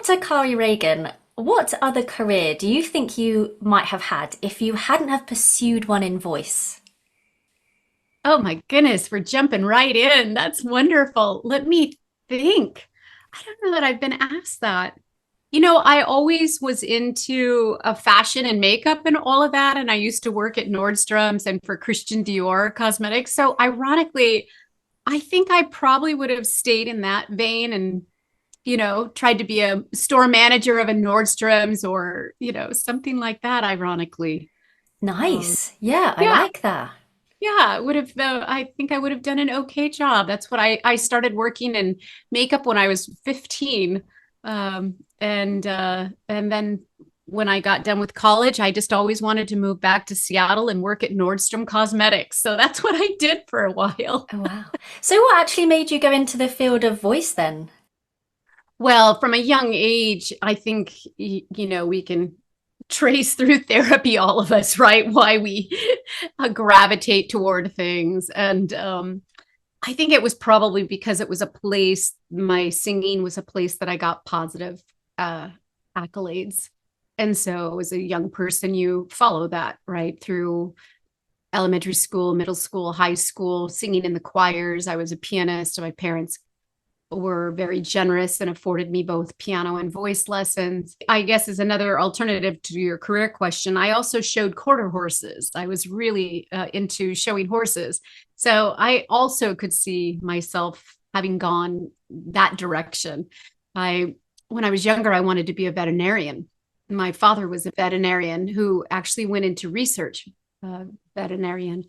Dr. Kari Ragan, what other career do you think you might have had if you hadn't have pursued one in voice? Oh my goodness, we're jumping right in. That's wonderful. Let me think. I don't know that I've been asked that. I always was into fashion and makeup and all of that. And I used to work at Nordstrom's and for Christian Dior cosmetics. So ironically, I think I probably would have stayed in that vein and, tried to be a store manager of a Nordstrom's or, something like that, ironically. Um, Nice. Yeah, I yeah, like that. Yeah, it would have I think I would have done an okay job. That's what I started working in makeup when I was 15. And then when I got done with college, I just always wanted to move back to Seattle and work at Nordstrom Cosmetics. So that's what I did for a while. Oh, wow. So what actually made you go into the field of voice then? Well, from a young age, I think we can trace through therapy, all of us, right? Why we gravitate toward things. And I think it was probably because it was a place, my singing was a place that I got positive accolades. And so as a young person, you follow that, right? Through elementary school, middle school, high school, singing in the choirs. I was a pianist. My parents were very generous and afforded me both piano and voice lessons. I guess is another alternative to your career question. I also showed quarter horses. I was really into showing horses. So I also could see myself having gone that direction. When I was younger, I wanted to be a veterinarian. My father was a veterinarian who actually went into research, veterinarian.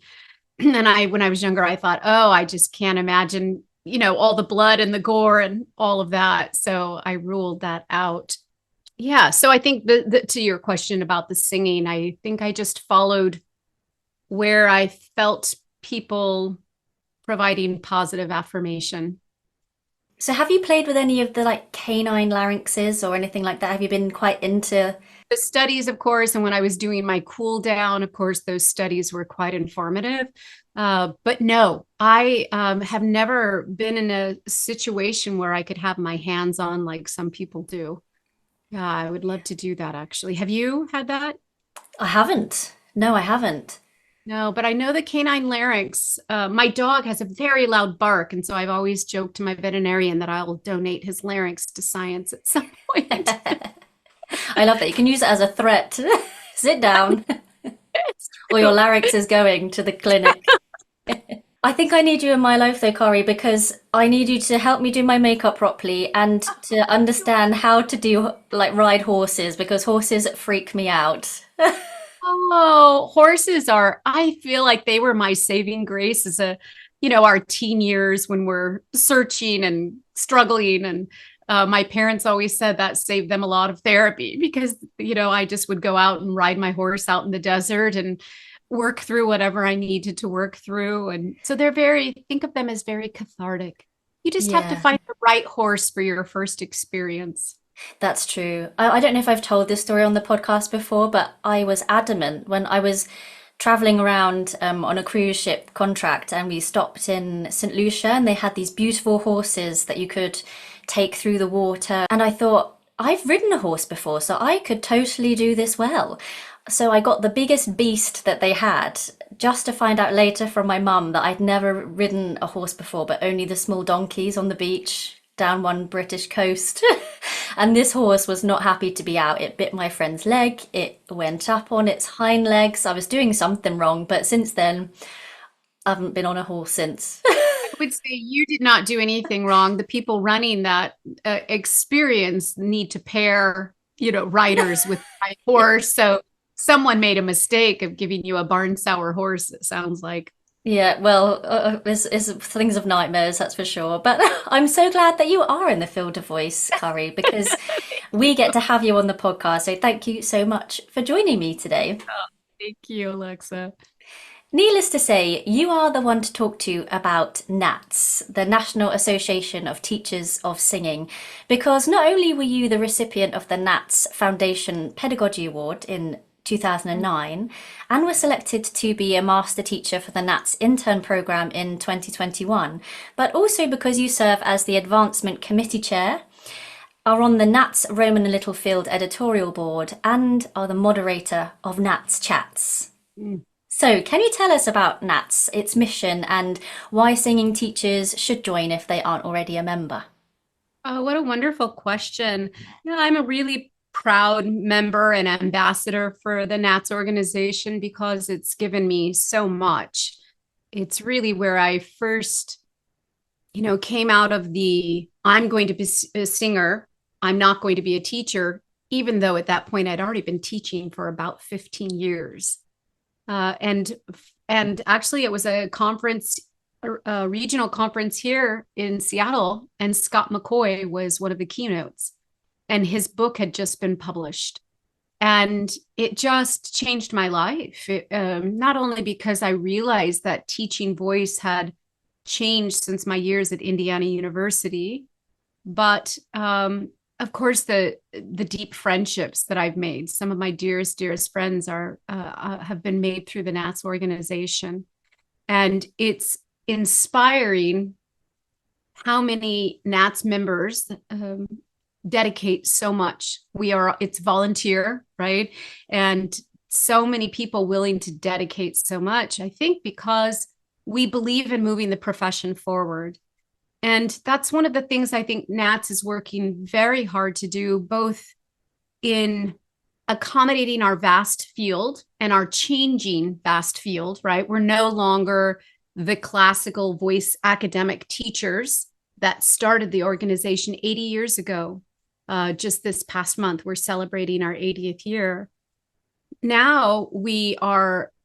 And when I was younger, I thought, oh, I just can't imagine, all the blood and the gore and all of that. So I ruled that out. Yeah. So I think to your question about the singing, I think I just followed where I felt people providing positive affirmation. So have you played with any of the like canine larynxes or anything like that? Have you been quite into? The studies, of course, and when I was doing my cool down, of course, those studies were quite informative. But no, I have never been in a situation where I could have my hands on like some people do. Yeah, I would love to do that actually. Have you had that? I haven't. No, I haven't. No, but I know the canine larynx. My dog has a very loud bark, and so I've always joked to my veterinarian that I'll donate his larynx to science at some point. I love that. You can use it as a threat. Sit down, It's or your true. larynx is going to the clinic. I think I need you in my life though, Corey, because I need you to help me do my makeup properly and to understand how to do like ride horses because horses freak me out. Oh, horses are, I feel like they were my saving grace as our teen years when we're searching and struggling. And my parents always said that saved them a lot of therapy because, I just would go out and ride my horse out in the desert and work through whatever I needed to work through. And so think of them as very cathartic. You just have to Yeah, find the right horse for your first experience. that's true. I don't know if I've told this story on the podcast before, but I was adamant when I was traveling around on a cruise ship contract and we stopped in St. Lucia and they had these beautiful horses that you could take through the water. And I thought, I've ridden a horse before, so I could totally do this well. So I got the biggest beast that they had, just to find out later from my mum that I'd never ridden a horse before, but only the small donkeys on the beach down one British coast. And this horse was not happy to be out. It bit my friend's leg, it went up on its hind legs. I was doing something wrong, but since then, I haven't been on a horse since. I would say you did not do anything wrong. The people running that experience need to pair, riders with the right horse. So someone made a mistake of giving you a barn sour horse, it sounds like. Yeah, well, it's things of nightmares, that's for sure. But I'm so glad that you are in the field of voice, Kari, because we get to have you on the podcast. So thank you so much for joining me today. Thank you, Alexa. Needless to say, you are the one to talk to about NATS, the National Association of Teachers of Singing, because not only were you the recipient of the NATS Foundation Pedagogy Award in 2009 and were selected to be a master teacher for the NATS intern program in 2021, but also because you serve as the Advancement Committee Chair are on the NATS Roman Littlefield editorial board and are the moderator of NATS Chats. Mm. So, can you tell us about NATS, its mission, and why singing teachers should join if they aren't already a member? Oh, what a wonderful question. Yeah, I'm a really proud member and ambassador for the NATS organization because it's given me so much. It's really where I first, came out of the I'm going to be a singer, I'm not going to be a teacher, even though at that point I'd already been teaching for about 15 years. And actually it was a conference, a regional conference here in Seattle, and Scott McCoy was one of the keynotes, and his book had just been published. And it just changed my life. Not only because I realized that teaching voice had changed since my years at Indiana University, but of course the deep friendships that I've made. Some of my dearest friends have been made through the NATS organization, and it's inspiring how many NATS members dedicate so much. It's volunteer, right? And so many people willing to dedicate so much, I think because we believe in moving the profession forward. And that's one of the things I think NATS is working very hard to do, both in accommodating our vast field and our changing vast field, right? We're no longer the classical voice academic teachers that started the organization 80 years ago. Just this past month, we're celebrating our 80th year. Now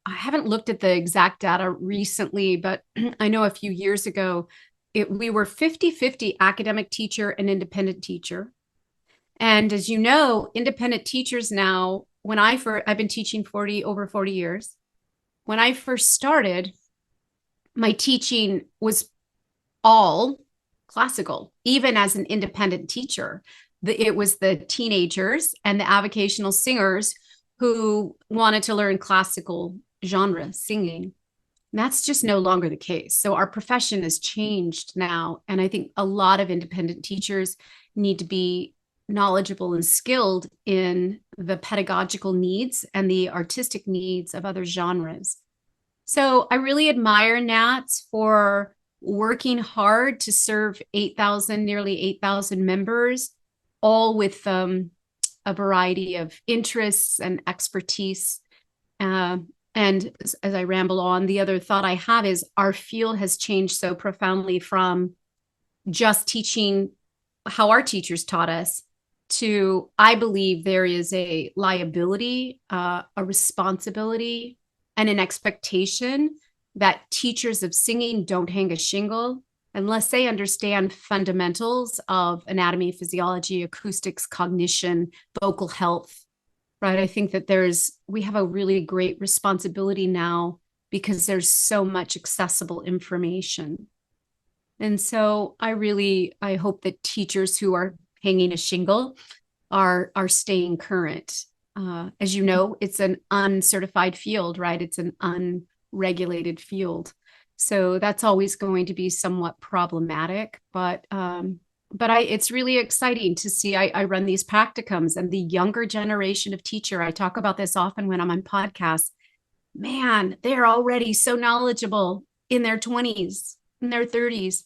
I haven't looked at the exact data recently, but I know a few years ago, we were 50-50 academic teacher and independent teacher. And as you know, independent teachers now, I've been teaching over 40 years. When I first started, my teaching was all classical, even as an independent teacher. It was the teenagers and the avocational singers who wanted to learn classical genre singing. And that's just no longer the case. So our profession has changed now. And I think a lot of independent teachers need to be knowledgeable and skilled in the pedagogical needs and the artistic needs of other genres. So I really admire NATS for working hard to serve nearly 8,000 members, all with a variety of interests and expertise. And as I ramble on, the other thought I have is our field has changed so profoundly from just teaching how our teachers taught us to, I believe there is a liability, a responsibility, and an expectation that teachers of singing don't hang a shingle unless they understand fundamentals of anatomy, physiology, acoustics, cognition, vocal health, right? I think that we have a really great responsibility now because there's so much accessible information. And so I hope that teachers who are hanging a shingle are staying current. As you know, it's an uncertified field, right? It's an unregulated field. So that's always going to be somewhat problematic, but it's really exciting to see. I run these practicums, and the younger generation of teacher, I talk about this often when I'm on podcasts, man, they're already so knowledgeable in their 20s, in their 30s.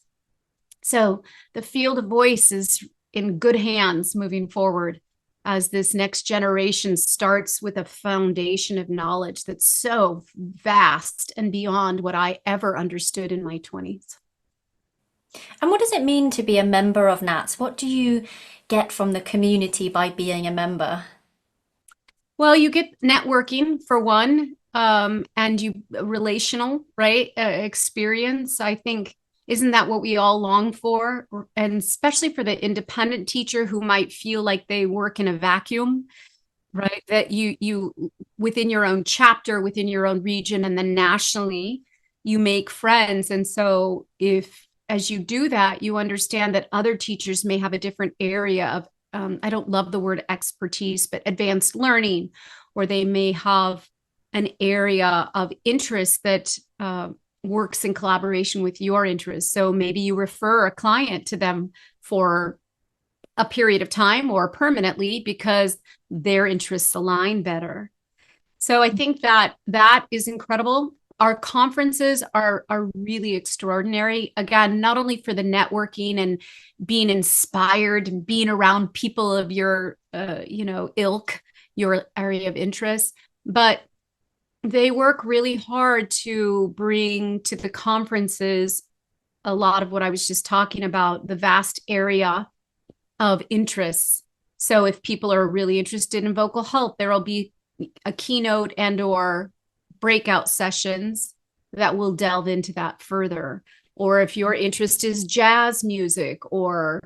So the field of voice is in good hands moving forward as this next generation starts with a foundation of knowledge that's so vast and beyond what I ever understood in my 20s. And what does it mean to be a member of NATS? What do you get from the community by being a member? Well, you get networking for one, and relational, right? Experience. I think, isn't that what we all long for? And especially for the independent teacher who might feel like they work in a vacuum, right? That you within your own chapter, within your own region, and then nationally, you make friends. And so as you do that, you understand that other teachers may have a different area of, I don't love the word expertise, but advanced learning, or they may have an area of interest that works in collaboration with your interests. So maybe you refer a client to them for a period of time or permanently because their interests align better. So I think that that is incredible. Our conferences are really extraordinary. Again, not only for the networking and being inspired and being around people of your, ilk, your area of interest, but they work really hard to bring to the conferences a lot of what I was just talking about, the vast area of interests. So if people are really interested in vocal health, there will be a keynote and or breakout sessions that will delve into that further. Or if your interest is jazz music or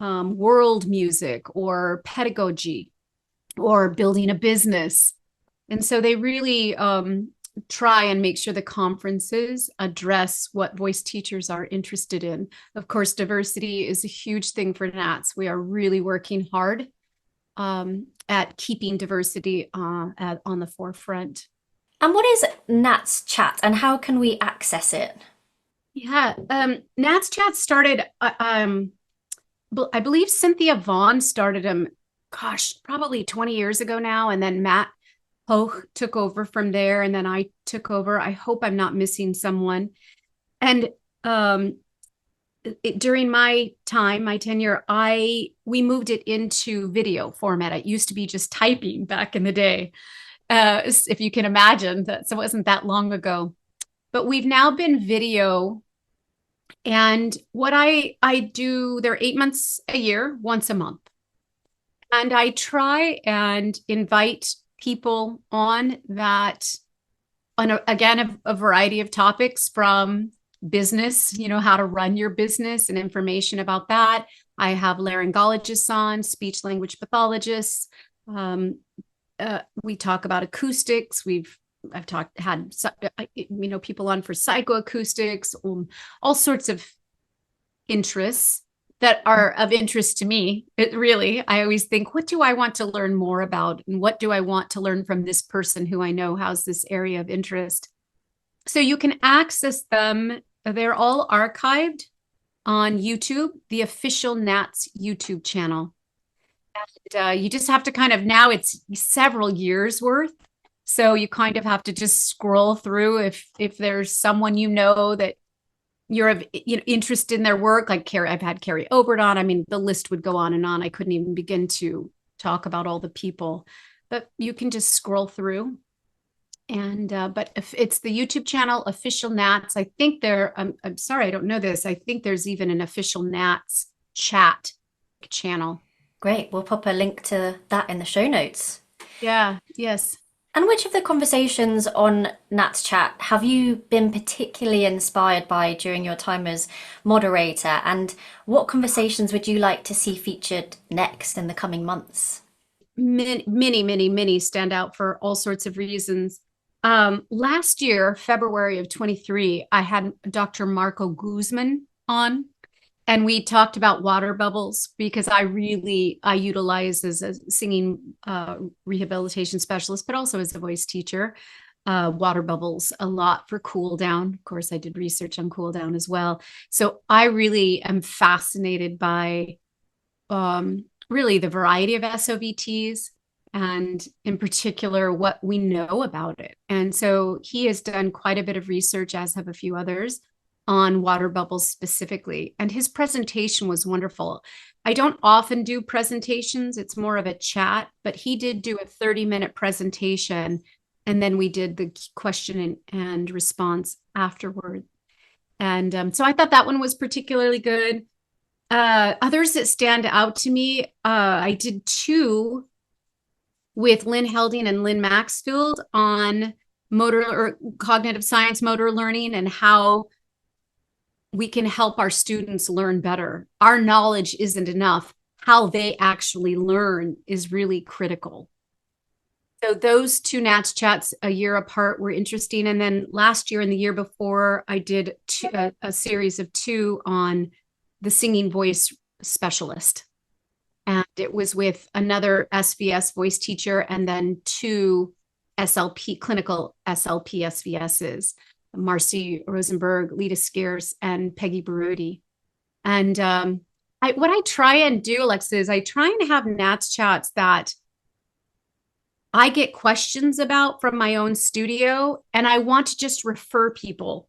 world music or pedagogy or building a business. And so they really try and make sure the conferences address what voice teachers are interested in. Of course, diversity is a huge thing for NATS. We are really working hard at keeping diversity on the forefront. And what is NATS Chat and how can we access it? Yeah, NATS Chat started, I believe Cynthia Vaughn started them, probably 20 years ago now. And then Matt Hoch took over from there. And then I took over. I hope I'm not missing someone. And during my time, my tenure, we moved it into video format. It used to be just typing back in the day, if you can imagine that. So it wasn't that long ago, but we've now been video. And what I do, they're 8 months a year, once a month. And I try and invite people on that, again, a variety of topics from business, how to run your business and information about that. I have laryngologists on, speech language pathologists. We talk about acoustics. I've had people on for psychoacoustics, all sorts of interests that are of interest to me. I always think, what do I want to learn more about? And what do I want to learn from this person who I know has this area of interest? So you can access them. They're all archived on YouTube, the official NATS YouTube channel. And you just have to now it's several years worth. So you kind of have to just scroll through if there's someone that you're of interest in their work, like Kari. I've had Kari Obert on. I mean, the list would go on and on. I couldn't even begin to talk about all the people, but you can just scroll through. And but if it's the YouTube channel, official NATS, I think I'm sorry, I don't know this. I think there's even an official NATS chat channel. Great. We'll pop a link to that in the show notes. Yeah. Yes. And which of the conversations on NATS Chat have you been particularly inspired by during your time as moderator? And what conversations would you like to see featured next in the coming months? Many stand out for all sorts of reasons. Last year, February of 23, I had Dr. Marco Guzman on, and we talked about water bubbles because I utilize as a singing rehabilitation specialist, but also as a voice teacher, water bubbles a lot for cool down. Of course, I did research on cool down as well. So I really am fascinated by really the variety of SOVTs and in particular what we know about it. And so he has done quite a bit of research, as have a few others, on water bubbles specifically. And his presentation was wonderful. I don't often do presentations. It's more of a chat, but he did do a 30-minute presentation. And then we did the question and response afterward. And so I thought that one was particularly good. Others that stand out to me, I did 2 with Lynn Helding and Lynn Maxfield on motor or cognitive science, motor learning, and how we can help our students learn better. Our knowledge isn't enough. How they actually learn is really critical. So those 2 NATS chats a year apart were interesting. And then last year and the year before, I did a series of 2 on the singing voice specialist. And it was with another SVS voice teacher and then 2 SLP, clinical SLP SVSs, Marcy Rosenberg, Leda Scearce, and Peggy Baroody. And what I try and do, Alexa, is I try and have NATS chats that I get questions about from my own studio, and I want to just refer people,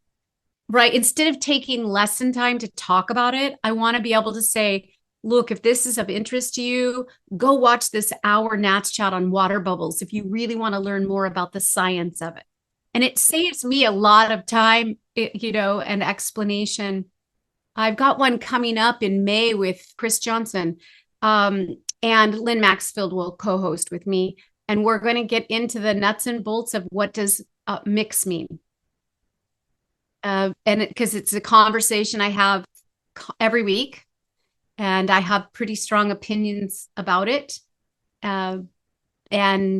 right? Instead of taking lesson time to talk about it, I want to be able to say, look, if this is of interest to you, go watch this hour NATS chat on water bubbles if you really want to learn more about the science of it. And it saves me a lot of time, and explanation. I've got one coming up in May with Chris Johnson, and Lynn Maxfield will co-host with me. And we're going to get into the nuts and bolts of what does mix mean. And because it's a conversation I have every week, and I have pretty strong opinions about it. And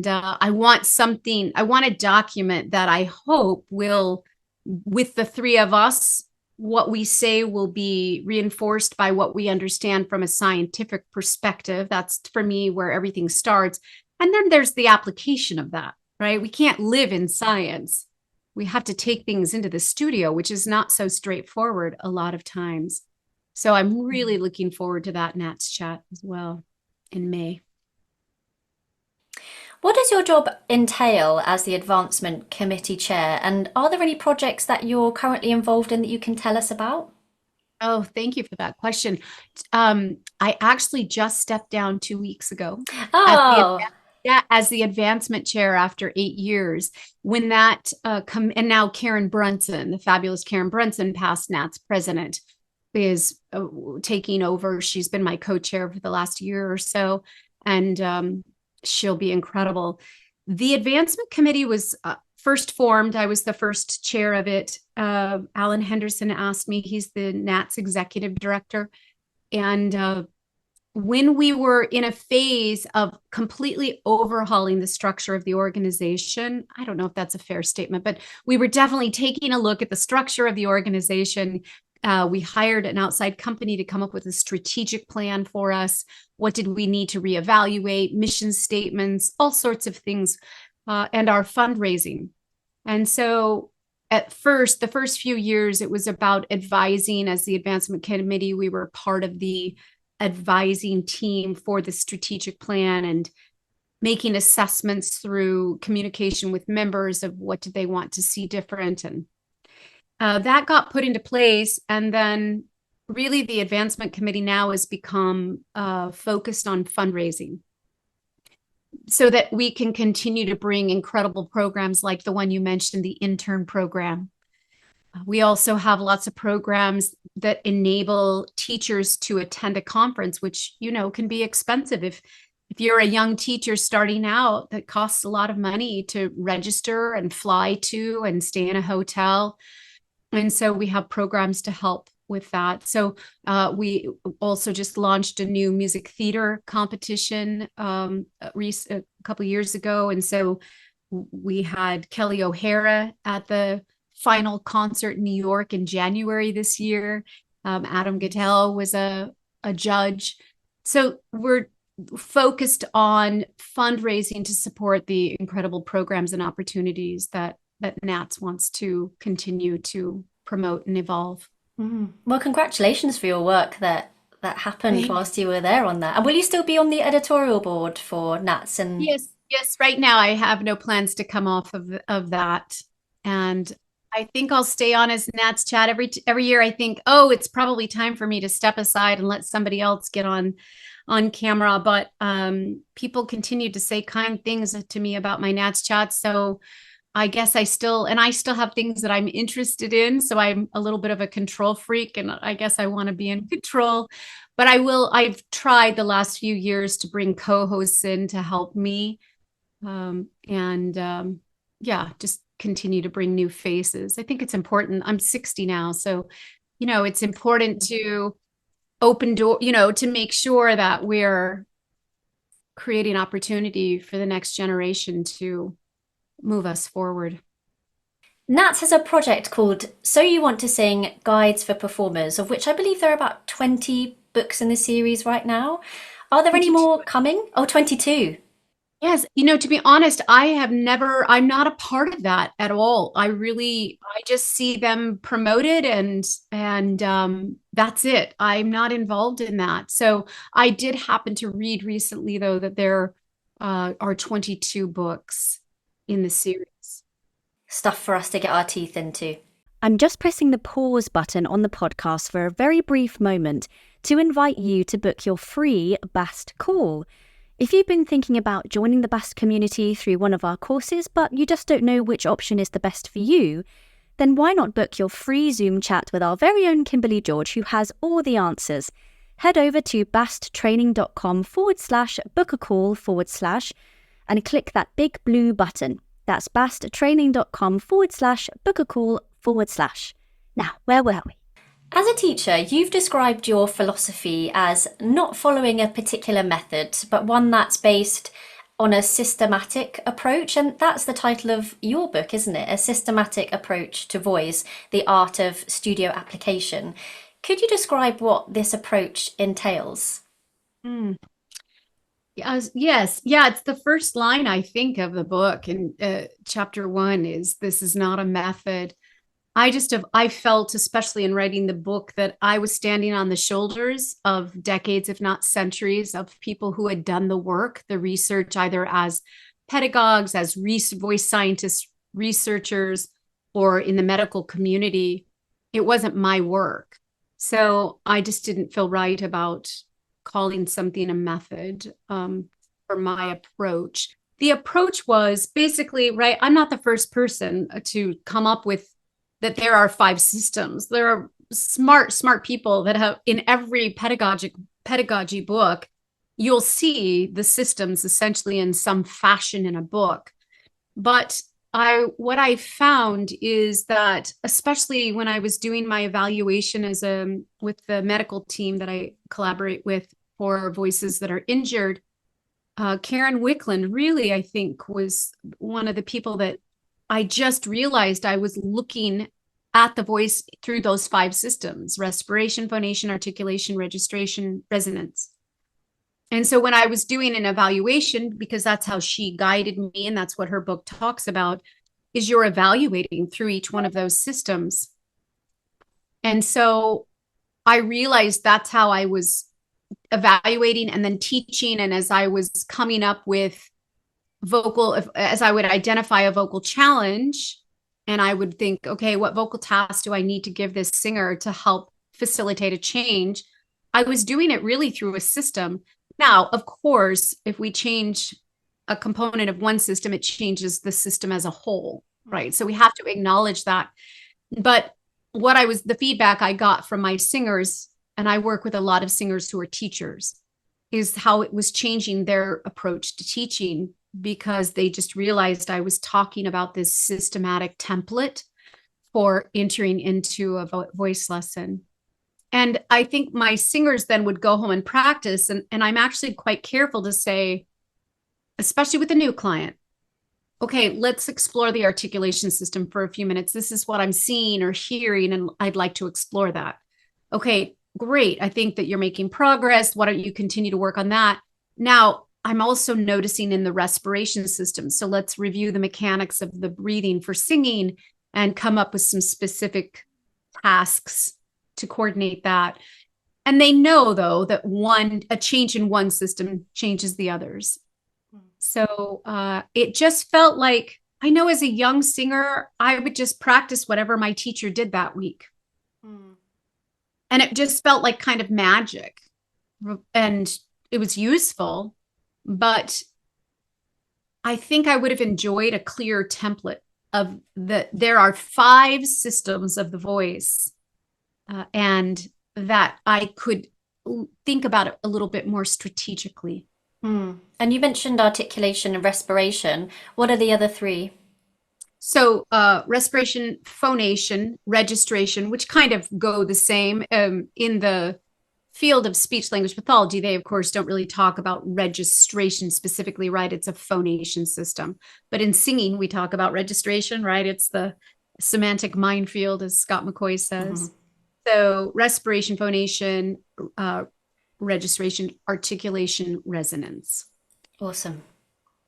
I want a document that I hope will, with the three of us, what we say will be reinforced by what we understand from a scientific perspective. That's, for me, where everything starts. And then there's the application of that, right? We can't live in science. We have to take things into the studio, which is not so straightforward a lot of times. So I'm really looking forward to that NATS chat as well in May. What does your job entail as the Advancement Committee Chair? And are there any projects that you're currently involved in that you can tell us about? Oh, thank you for that question. I actually just stepped down 2 weeks ago Oh, as the advancement chair after 8 years. When that and now Karen Brunssen, the fabulous Karen Brunssen, past NATS president, is taking over. She's been my co-chair for the last year or so, and she'll be incredible. The advancement committee was first formed. I was the first chair of it. Alan Henderson asked me. He's the NATS executive director. And when we were in a phase of completely overhauling the structure of the organization, I don't know if that's a fair statement, but we were definitely taking a look at the structure of the organization. We hired an outside company to come up with a strategic plan for us. What did we need to reevaluate? Mission statements, all sorts of things, and our fundraising. And so at first, the first few years, it was about advising. As the advancement committee, we were part of the advising team for the strategic plan and making assessments through communication with members of what did they want to see different. And that got put into place. And then really the advancement committee now has become focused on fundraising so that we can continue to bring incredible programs like the one you mentioned, the intern program. We also have lots of programs that enable teachers to attend a conference, which, can be expensive. If you're a young teacher starting out, that costs a lot of money to register and fly to and stay in a hotel. And so we have programs to help with that. So we also just launched a new music theater competition a couple of years ago. And so we had Kelly O'Hara at the final concert in New York in January this year. Adam Gattell was a judge. So we're focused on fundraising to support the incredible programs and opportunities that NATS wants to continue to promote and evolve. Well, congratulations for your work that happened whilst you were there on that. And will you still be on the editorial board for NATS? And yes. Right now, I have no plans to come off of that, and I think I'll stay on as NATS chat every year. I think, it's probably time for me to step aside and let somebody else get on camera. But people continue to say kind things to me about my NATS chat, so I guess I still have things that I'm interested in. So I'm a little bit of a control freak, and I guess I want to be in control. But I've tried the last few years to bring co-hosts in to help me. Just continue to bring new faces. I think it's important. I'm 60 now. So, it's important to open door, to make sure that we're creating opportunity for the next generation to move us forward. NATS has a project called So You Want to Sing Guides for Performers, of which I believe there are about 20 books in the series right now. Are there any more coming? Oh, 22. Yes, to be honest, I'm not a part of that at all. I just see them promoted and that's it. I'm not involved in that. So I did happen to read recently, though, that there are 22 books in the series. Stuff for us to get our teeth into. I'm just pressing the pause button on the podcast for a very brief moment to invite you to book your free BAST call. If you've been thinking about joining the BAST community through one of our courses, but you just don't know which option is the best for you, then why not book your free Zoom chat with our very own Kimberly George, who has all the answers. Head over to basttraining.com/book-a-call/ and click that big blue button. That's basttraining.com/book-a-call/. Now, where were we? As a teacher, you've described your philosophy as not following a particular method, but one that's based on a systematic approach. And that's the title of your book, isn't it? A Systematic Approach to Voice, the Art of Studio Application. Could you describe what this approach entails? Yes. Yeah, it's the first line, I think, of the book. In chapter 1 is, "This is not a method." I felt, especially in writing the book, that I was standing on the shoulders of decades, if not centuries, of people who had done the work, the research, either as pedagogues, as voice scientists, researchers, or in the medical community. It wasn't my work. So I just didn't feel right about calling something a method for my approach. The approach was basically, right, I'm not the first person to come up with that there are 5 systems. There are smart people that have, in every pedagogy book, you'll see the systems essentially in some fashion in a book. But what I found is that, especially when I was doing my evaluation with the medical team that I collaborate with for voices that are injured, Karen Wicklund really, I think, was one of the people that I just realized I was looking at the voice through those 5 systems: respiration, phonation, articulation, registration, resonance. And so when I was doing an evaluation, because that's how she guided me, and that's what her book talks about, is you're evaluating through each one of those systems. And so I realized that's how I was evaluating and then teaching. And as I was coming up with as I would identify a vocal challenge, and I would think, okay, what vocal task do I need to give this singer to help facilitate a change? I was doing it really through a system. Now, of course, if we change a component of one system, it changes the system as a whole, right? So we have to acknowledge that. But the feedback I got from my singers, and I work with a lot of singers who are teachers, is how it was changing their approach to teaching, because they just realized I was talking about this systematic template for entering into a voice lesson. And I think my singers then would go home and practice. And I'm actually quite careful to say, especially with a new client, okay, let's explore the articulation system for a few minutes. This is what I'm seeing or hearing, and I'd like to explore that. Okay, great. I think that you're making progress. Why don't you continue to work on that? Now, I'm also noticing in the respiration system. So let's review the mechanics of the breathing for singing and come up with some specific tasks to coordinate that. And they know, though, that a change in one system changes the others. So it just felt like, I know as a young singer, I would just practice whatever my teacher did that week. And it just felt like kind of magic. And it was useful. But I think I would have enjoyed a clear template of there are 5 systems of the voice, and that I could think about it a little bit more strategically. And you mentioned articulation and respiration. What are the other 3? So respiration, phonation, registration, which kind of go the same. In the field of speech language pathology, they, of course, don't really talk about registration specifically, right? It's a phonation system. But in singing, we talk about registration, right? It's the semantic minefield, as Scott McCoy says. So respiration, phonation, registration, articulation, resonance. Awesome.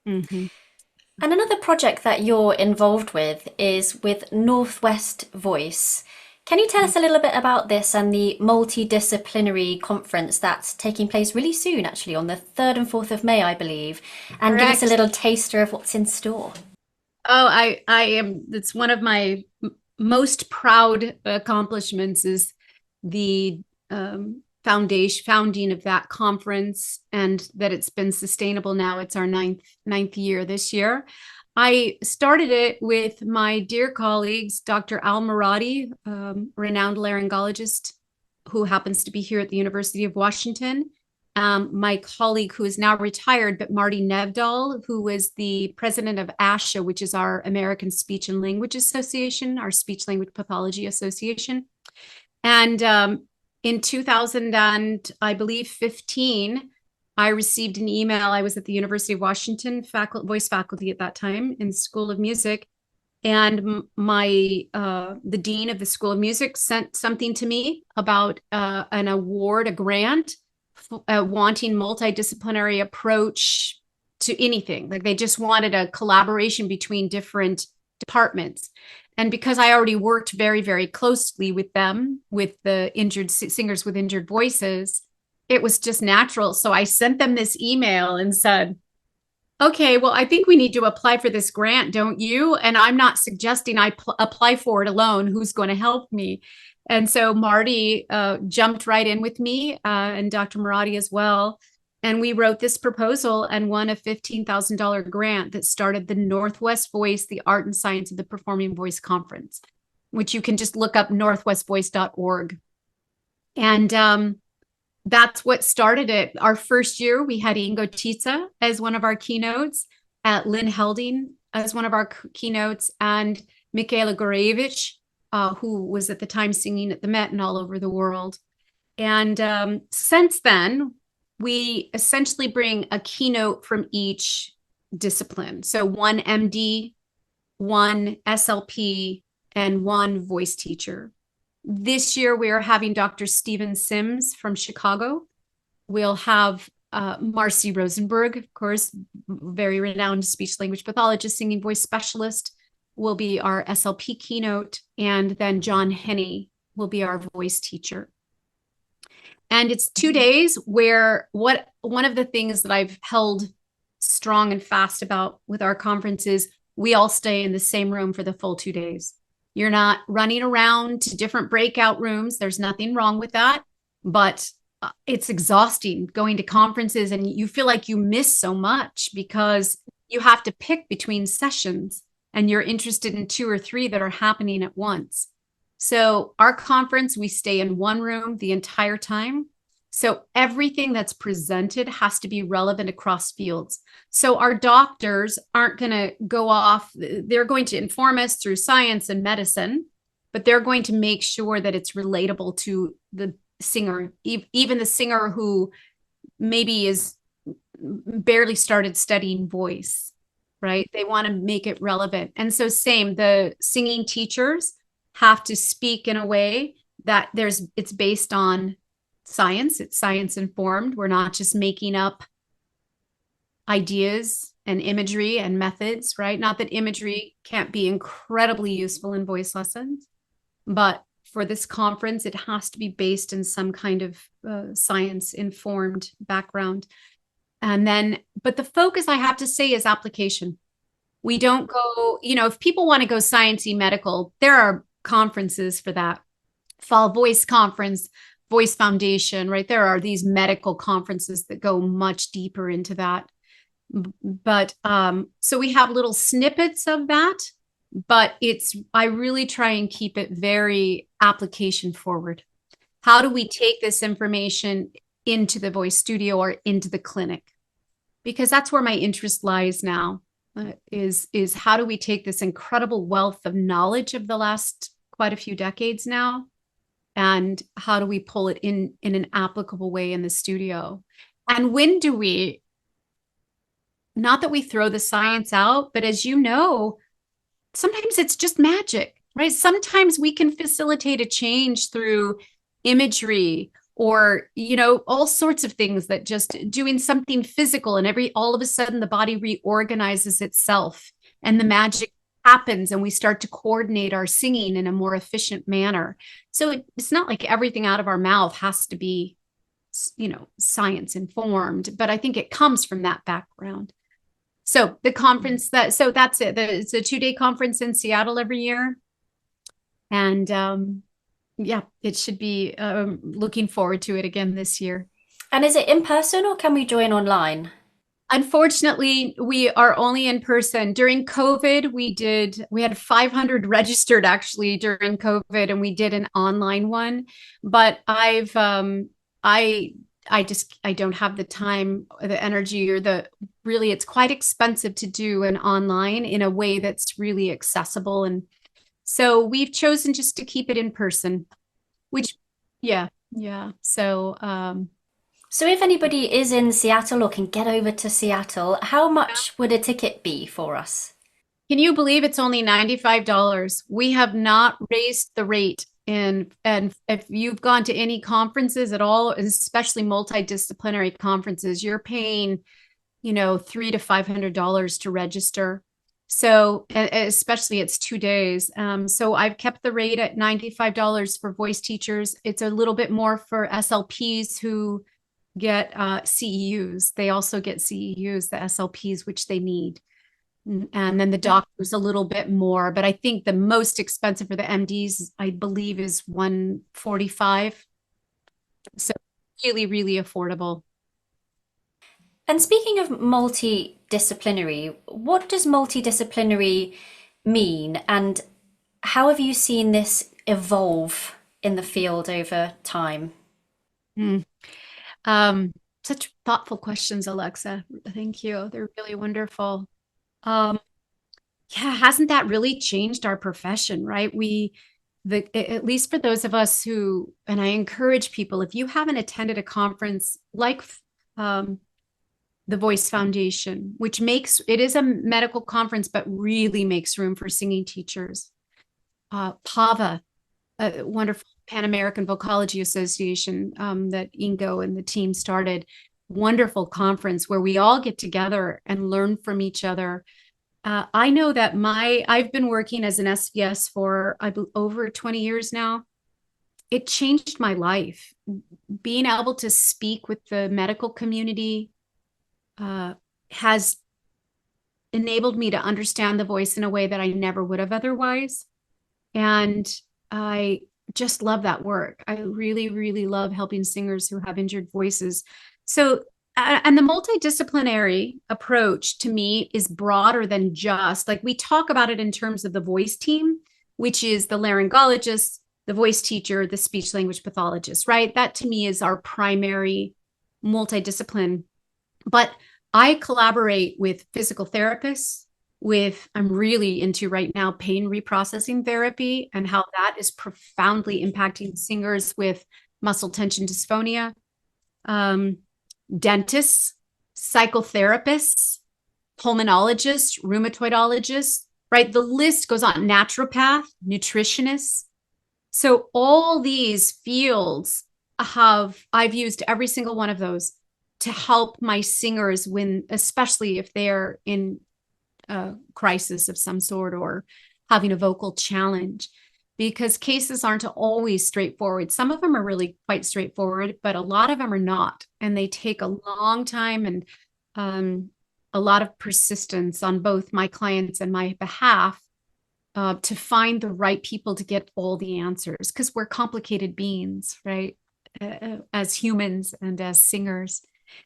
Mhm. And another project that you're involved with is with Northwest Voice. Can you tell us a little bit about this and the multidisciplinary conference that's taking place really soon, actually, on the 3rd and 4th of May, I believe, and give us a Correct. little taster of what's in store? Oh, I am, it's one of my most proud accomplishments is the founding of that conference, and that it's been sustainable now. It's our ninth year this year. I started it with my dear colleagues, Dr. Al Merati, renowned laryngologist who happens to be here at the University of Washington. My colleague who is now retired, but Martin Nevdahl, who was the president of ASHA, which is our American Speech and Language Association, our Speech Language Pathology Association. And in 2000 and I believe 15, I received an email. I was at the University of Washington voice faculty at that time in the School of Music. And the dean of the School of Music sent something to me about an award, a grant, wanting multidisciplinary approach to anything. Like they just wanted a collaboration between different departments. And because I already worked very, very closely with them, with the injured singers with injured voices, it was just natural. So I sent them this email and said, okay, well, I think we need to apply for this grant, don't you? And I'm not suggesting I apply for it alone. Who's going to help me? And so Marty jumped right in with me and Dr. Marati as well. And we wrote this proposal and won a $15,000 grant that started the Northwest Voice, the Art and Science of the Performing Voice Conference, which you can just look up northwestvoice.org. And that's what started it. Our first year, we had Ingo Titze as one of our keynotes, Lynn Helding as one of our keynotes, and Michaela Gorevich, who was at the time singing at the Met and all over the world. And since then, we essentially bring a keynote from each discipline. So one MD, one SLP, and one voice teacher. This year, we are having Dr. Stephen Sims from Chicago. We'll have Marcy Rosenberg, of course, very renowned speech language pathologist, singing voice specialist, will be our SLP keynote. And then John Henney will be our voice teacher. And it's 2 days where one of the things that I've held strong and fast about with our conference is we all stay in the same room for the full 2 days. You're not running around to different breakout rooms. There's nothing wrong with that, but it's exhausting going to conferences and you feel like you miss so much because you have to pick between sessions and you're interested in 2 or 3 that are happening at once. So our conference, we stay in one room the entire time. So everything that's presented has to be relevant across fields. So our doctors aren't going to go off. They're going to inform us through science and medicine, but they're going to make sure that it's relatable to the singer, even the singer who maybe is barely started studying voice, right? They want to make it relevant. And so same, the singing teachers have to speak in a way that it's based on science. It's science informed. We're not just making up ideas and imagery and methods, right? Not that imagery can't be incredibly useful in voice lessons, but for this conference, it has to be based in some kind of science informed background. And then, but the focus, I have to say, is application. We don't go, if people want to go sciencey medical, there are conferences for that. Fall Voice Conference, Voice Foundation, right? There are these medical conferences that go much deeper into that. But so we have little snippets of that, but I really try and keep it very application forward. How do we take this information into the voice studio or into the clinic? Because that's where my interest lies now, is how do we take this incredible wealth of knowledge of the last quite a few decades now, and how do we pull it in an applicable way in the studio? And when do we, not that we throw the science out, but as you know, sometimes it's just magic, right? Sometimes we can facilitate a change through imagery or, all sorts of things, that just doing something physical, and all of a sudden the body reorganizes itself and the magic happens, and we start to coordinate our singing in a more efficient manner. So it's not like everything out of our mouth has to be, science informed, but I think it comes from that background. So the conference that's it. It's a 2-day conference in Seattle every year. And yeah, it should be, looking forward to it again this year. And is it in person or can we join online? Unfortunately, we are only in person. During COVID, we had 500 registered actually during COVID, and we did an online one. But I don't have the time, the energy, or really, it's quite expensive to do an online in a way that's really accessible. And so we've chosen just to keep it in person, which, yeah. So if anybody is in Seattle or can get over to Seattle, how much would a ticket be for us? Can you believe it's only $95? We have not raised the rate. And if you've gone to any conferences at all, especially multidisciplinary conferences, you're paying, $300 to $500 to register. So especially it's 2 days. So I've kept the rate at $95 for voice teachers. It's a little bit more for SLPs who get CEUs. They also get CEUs, the SLPs, which they need. And then the doctors a little bit more. But I think the most expensive for the MDs, I believe, is $145. So really, really affordable. And speaking of multidisciplinary, what does multidisciplinary mean? And how have you seen this evolve in the field over time? Such thoughtful questions, Alexa. Thank you. They're really wonderful. Yeah, hasn't that really changed our profession, right? At least for those of us who, and I encourage people, if you haven't attended a conference like the Voice Foundation, which it is a medical conference, but really makes room for singing teachers. PAVA, a wonderful Pan-American Vocology Association that Ingo and the team started. Wonderful conference where we all get together and learn from each other. I know that I've been working as an SVS for over 20 years now. It changed my life. Being able to speak with the medical community has enabled me to understand the voice in a way that I never would have otherwise. And I just love that work. I really, really love helping singers who have injured voices. So, and the multidisciplinary approach to me is broader than just, like, we talk about it in terms of the voice team, which is the laryngologist, the voice teacher, the speech language pathologist, right? That to me is our primary multidiscipline. But I collaborate with physical therapists, I'm really into right now pain reprocessing therapy and how that is profoundly impacting singers with muscle tension dysphonia, dentists, psychotherapists, pulmonologists, rheumatologists, right? The list goes on, naturopath, nutritionists. So all these fields I've used every single one of those to help my singers especially if they're in a crisis of some sort or having a vocal challenge, because cases aren't always straightforward. Some of them are really quite straightforward, but a lot of them are not. And they take a long time and a lot of persistence on both my clients and my behalf to find the right people to get all the answers, because we're complicated beings, right? As humans and as singers.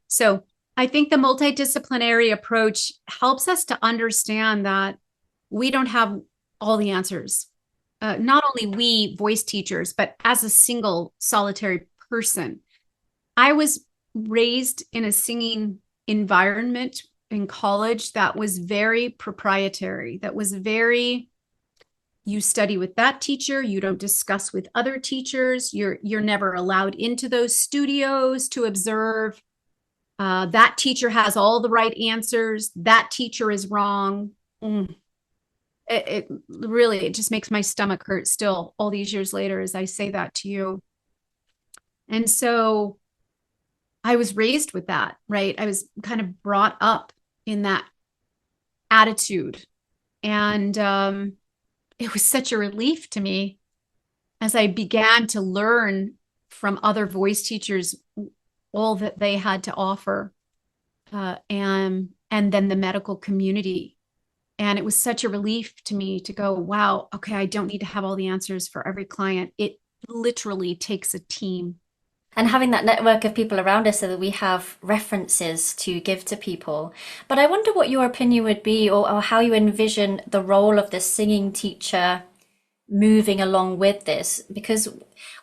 So I think the multidisciplinary approach helps us to understand that we don't have all the answers. Not only we voice teachers, but as a single solitary person. I was raised in a singing environment in college that was very proprietary, that was you study with that teacher, you don't discuss with other teachers, you're never allowed into those studios to observe. That teacher has all the right answers. That teacher is wrong. It really just makes my stomach hurt still all these years later as I say that to you. And so I was raised with that, right? I was kind of brought up in that attitude. And it was such a relief to me as I began to learn from other voice teachers all that they had to offer, and then the medical community. And it was such a relief to me to go, wow, okay, I don't need to have all the answers for every client. It literally takes a team. And having that network of people around us so that we have references to give to people. But I wonder what your opinion would be, or how you envision the role of the singing teacher moving along with this, because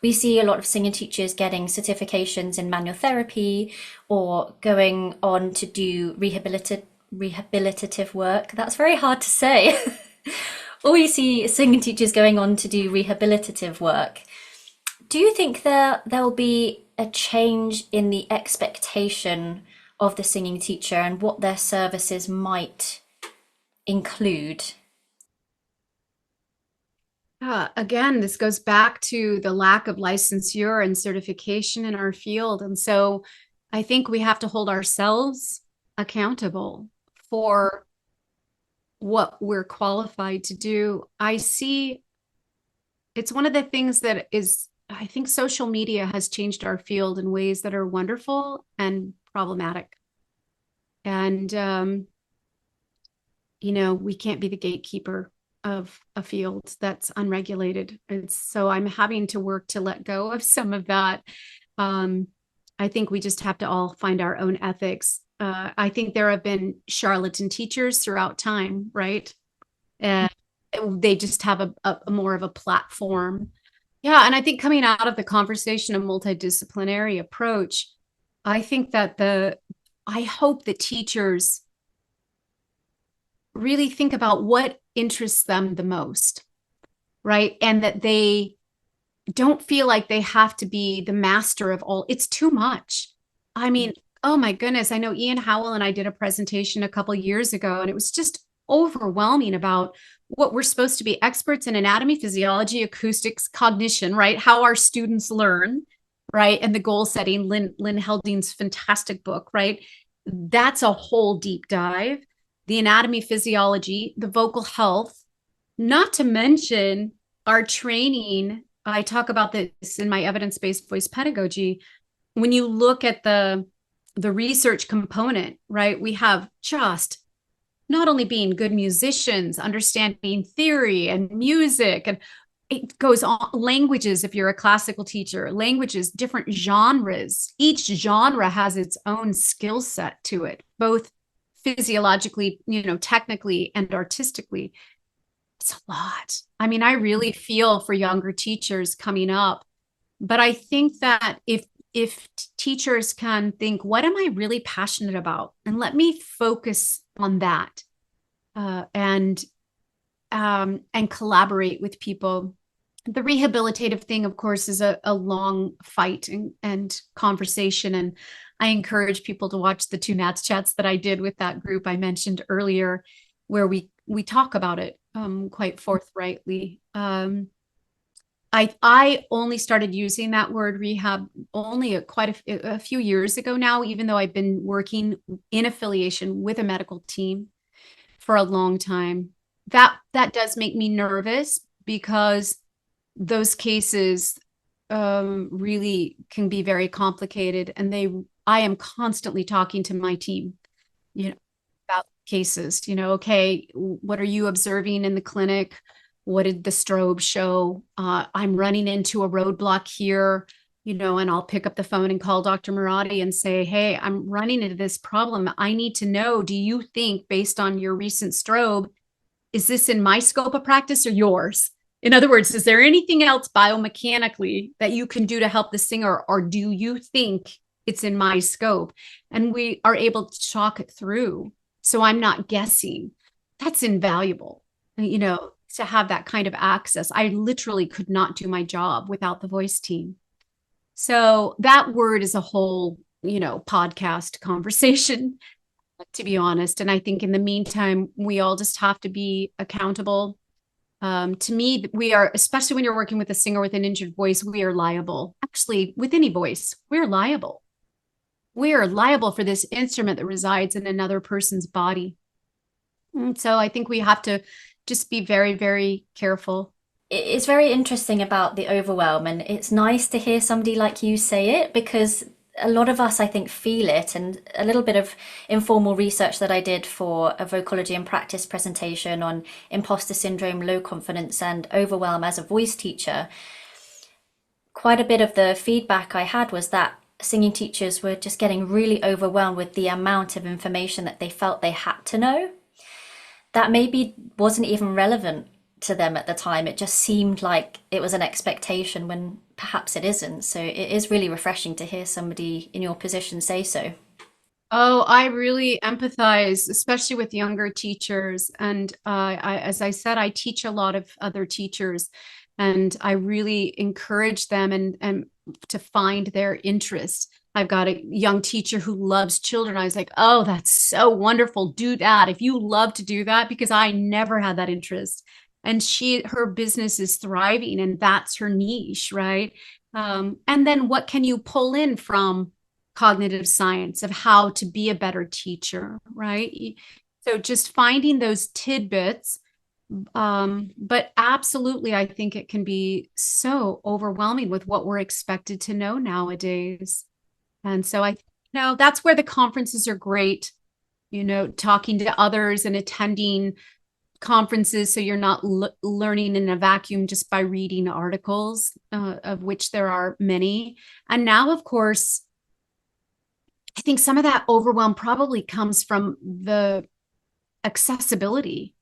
we see a lot of singing teachers getting certifications in manual therapy or going on to do rehabilitative work. That's very hard to say. Or we see singing teachers going on to do rehabilitative work. Do you think there'll be a change in the expectation of the singing teacher and what their services might include? Again, this goes back to the lack of licensure and certification in our field. And so I think we have to hold ourselves accountable for what we're qualified to do. I see it's one of the things that is, I think social media has changed our field in ways that are wonderful and problematic. And, we can't be the gatekeeper of a field that's unregulated. And so I'm having to work to let go of some of that. I think we just have to all find our own ethics. I think there have been charlatan teachers throughout time, right? And they just have a more of a platform. Yeah, and I think coming out of the conversation of multidisciplinary approach, I think that I hope that teachers really think about what interests them the most, right? And that they don't feel like they have to be the master of all. It's too much. I mean, oh my goodness. I know Ian Howell and I did a presentation a couple of years ago, and it was just overwhelming about what we're supposed to be experts in: anatomy, physiology, acoustics, cognition, right? How our students learn, right? And the goal setting, Lynn Helding's fantastic book, right? That's a whole deep dive. The anatomy, physiology, the vocal health, not to mention our training. I talk about this in my evidence-based voice pedagogy. When you look at the research component, right? We have just not only being good musicians, understanding theory and music, and it goes on, languages, if you're a classical teacher, languages, different genres. Each genre has its own skill set to it, both physiologically, technically and artistically. It's a lot. I mean, I really feel for younger teachers coming up, but I think that if teachers can think, what am I really passionate about? And let me focus on that, and collaborate with people. The rehabilitative thing, of course, is a long fight and conversation. And I encourage people to watch the 2 NATS chats that I did with that group I mentioned earlier, where we talk about it quite forthrightly. I only started using that word rehab only quite a few years ago now, even though I've been working in affiliation with a medical team for a long time. That does make me nervous, because those cases really can be very complicated, and I am constantly talking to my team, about cases. Okay, what are you observing in the clinic? What did the strobe show? I'm running into a roadblock here, and I'll pick up the phone and call Dr. Marati and say, hey, I'm running into this problem. I need to know, do you think, based on your recent strobe, is this in my scope of practice or yours? In other words, is there anything else biomechanically that you can do to help the singer, or do you think it's in my scope? And we are able to talk it through, so I'm not guessing. That's invaluable, to have that kind of access. I literally could not do my job without the voice team. So that word is a whole, podcast conversation, to be honest. And I think in the meantime, we all just have to be accountable To me, we are, especially when you're working with a singer with an injured voice, we are liable. Actually, with any voice, we're liable. We are liable for this instrument that resides in another person's body. And so I think we have to just be very, very careful. It's very interesting about the overwhelm, and it's nice to hear somebody like you say it, because a lot of us, I think, feel it. And a little bit of informal research that I did for a vocology and practice presentation on imposter syndrome, low confidence, and overwhelm as a voice teacher, quite a bit of the feedback I had was that singing teachers were just getting really overwhelmed with the amount of information that they felt they had to know, that maybe wasn't even relevant to them at the time. It just seemed like it was an expectation when perhaps it isn't. So it is really refreshing to hear somebody in your position say so. Oh, I really empathize, especially with younger teachers. And as I said, I teach a lot of other teachers, and I really encourage them and to find their interest. I've got a young teacher who loves children. I was like, oh, that's so wonderful. Do that if you love to do that, because I never had that interest. And her business is thriving, and that's her niche, right? And then what can you pull in from cognitive science of how to be a better teacher, right? So just finding those tidbits. But absolutely, I think it can be so overwhelming with what we're expected to know nowadays. And so that's where the conferences are great, talking to others and attending conferences, so you're not learning in a vacuum just by reading articles, of which there are many. And now, of course, I think some of that overwhelm probably comes from the accessibility.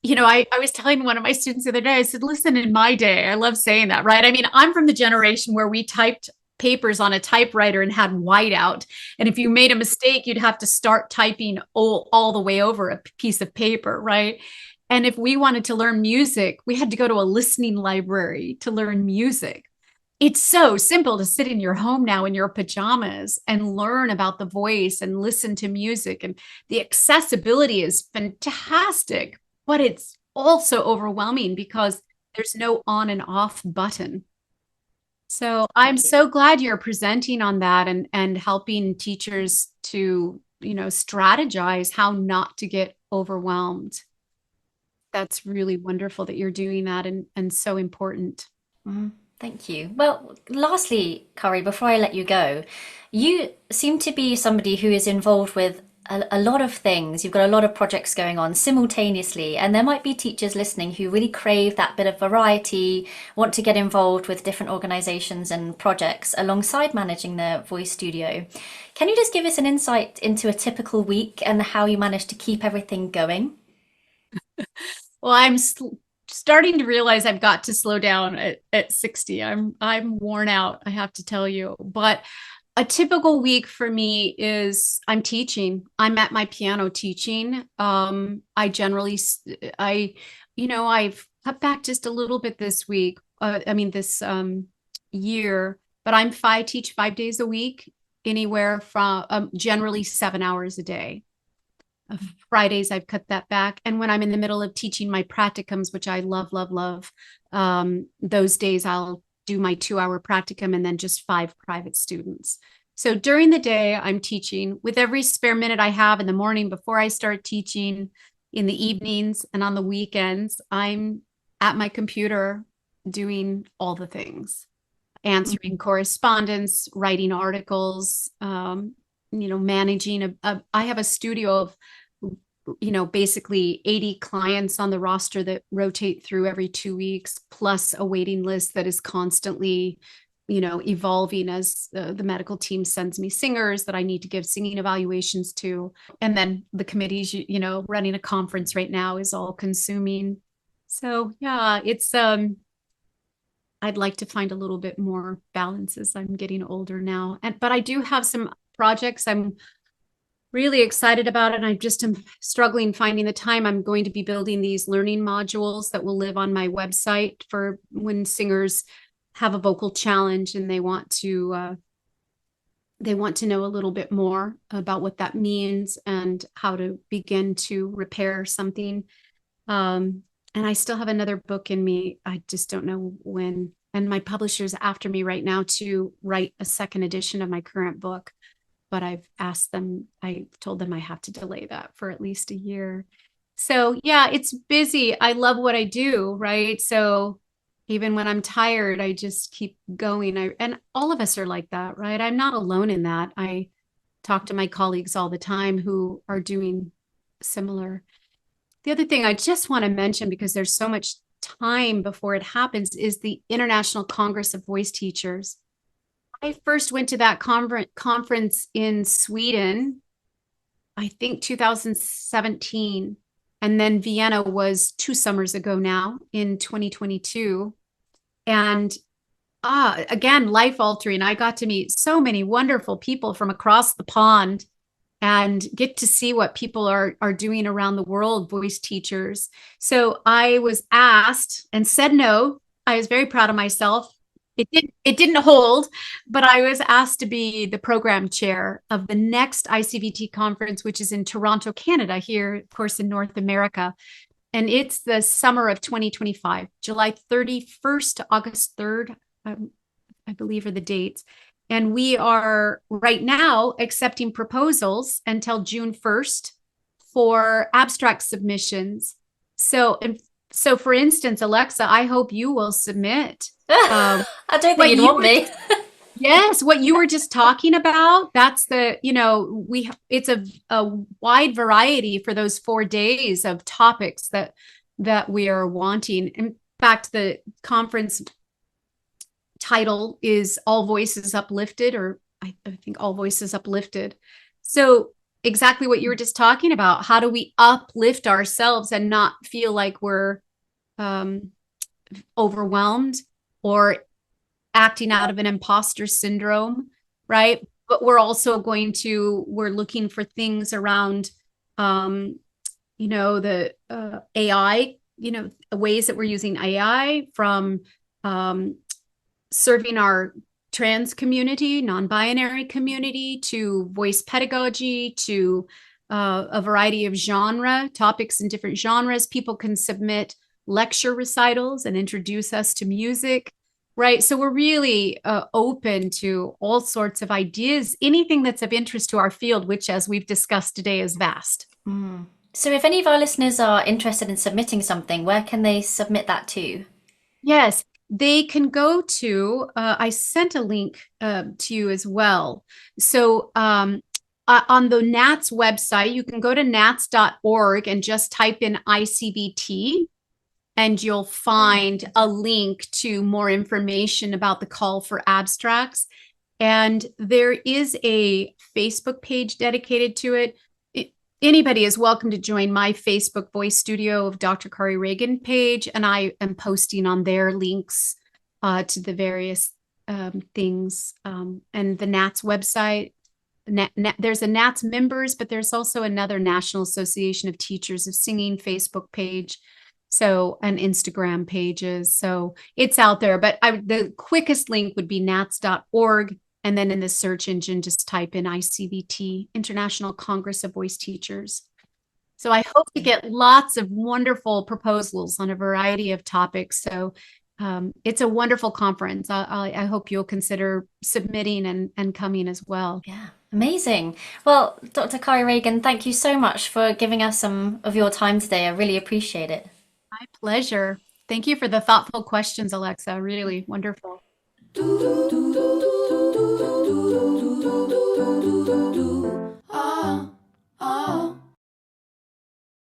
I was telling one of my students the other day, I said, listen, in my day, I love saying that, right? I mean, I'm from the generation where we typed papers on a typewriter and had whiteout. And if you made a mistake, you'd have to start typing all the way over a piece of paper, right? And if we wanted to learn music, we had to go to a listening library to learn music. It's so simple to sit in your home now in your pajamas and learn about the voice and listen to music. And the accessibility is fantastic, but it's also overwhelming because there's no on and off button. So I'm so glad you're presenting on that and helping teachers to, strategize how not to get overwhelmed. That's really wonderful that you're doing that, and so important. Thank you. Well, lastly, Kari, before I let you go, you seem to be somebody who is involved with a lot of things. You've got a lot of projects going on simultaneously, and there might be teachers listening who really crave that bit of variety, want to get involved with different organizations and projects alongside managing their voice studio. Can you just give us an insight into a typical week and how you manage to keep everything going? Well, I'm starting to realize I've got to slow down at 60. I'm worn out, I have to tell you. But a typical week for me is I'm teaching. I'm at my piano teaching. I've cut back just a little bit this week. This year, but I teach 5 days a week, anywhere from generally 7 hours a day. Fridays, I've cut that back. And when I'm in the middle of teaching my practicums, which I love, love, love, those days I'll do my 2-hour practicum and then just 5 private students. So during the day, I'm teaching. With every spare minute I have in the morning before I start teaching, in the evenings and on the weekends, I'm at my computer doing all the things, answering correspondence, writing articles, managing I have a studio of basically 80 clients on the roster that rotate through every 2 weeks, plus a waiting list that is constantly, evolving as the medical team sends me singers that I need to give singing evaluations to. And then the committees, running a conference right now is all consuming. So yeah, it's, I'd like to find a little bit more balance as I'm getting older now. But I do have some projects I'm really excited about it. I just am struggling finding the time. I'm going to be building these learning modules that will live on my website for when singers have a vocal challenge and they want to know a little bit more about what that means and how to begin to repair something. And I still have another book in me. I just don't know when. And my publisher's after me right now to write a second edition of my current book. But I told them I have to delay that for at least a year. So yeah, it's busy. I love what I do, right? So even when I'm tired, I just keep going. And all of us are like that, right? I'm not alone in that. I talk to my colleagues all the time who are doing similar. The other thing I just want to mention, because there's so much time before it happens, is the International Congress of Voice Teachers. I first went to that conference in Sweden, I think 2017. And then Vienna was 2 summers ago now in 2022. And again, life altering. I got to meet so many wonderful people from across the pond and get to see what people are doing around the world, voice teachers. So I was asked and said no. I was very proud of myself. It didn't hold, but I was asked to be the program chair of the next ICVT conference, which is in Toronto, Canada, here, of course, in North America. And it's the summer of 2025, July 31st to August 3rd, I believe are the dates. And we are right now accepting proposals until June 1st for abstract submissions. So for instance, Alexa, I hope you will submit. I don't think you'd want me. Yes, what you were just talking about, that's it's a wide variety for those 4 days of topics that we are wanting. In fact, the conference title is All Voices Uplifted, or I think All Voices Uplifted. So exactly what you were just talking about. How do we uplift ourselves and not feel like we're overwhelmed or acting out of an imposter syndrome, right? But we're also we're looking for things around, the AI, ways that we're using AI from serving our trans community, non-binary community, to voice pedagogy, to a variety of topics in different genres. People can submit lecture recitals and introduce us to music, right? So we're really open to all sorts of ideas, anything that's of interest to our field, which, as we've discussed today, is vast. Mm. So if any of our listeners are interested in submitting something, where can they submit that to? Yes, they can go to, I sent a link to you as well. So on the NATS website, you can go to nats.org and just type in ICVT, and you'll find a link to more information about the call for abstracts. And there is a Facebook page dedicated to it. Anybody is welcome to join my Facebook Voice Studio of Dr. Kari Ragan page, and I am posting on there links to the various things. And the NATS website, there's a NATS members, but there's also another National Association of Teachers of Singing Facebook page, and Instagram pages. So it's out there, but the quickest link would be nats.org. And then in the search engine, just type in ICVT, International Congress of Voice Teachers. So I hope to get lots of wonderful proposals on a variety of topics. So it's a wonderful conference. I hope you'll consider submitting and coming as well. Yeah, amazing. Well, Dr. Kari Ragan, thank you so much for giving us some of your time today. I really appreciate it. My pleasure. Thank you for the thoughtful questions, Alexa. Really wonderful.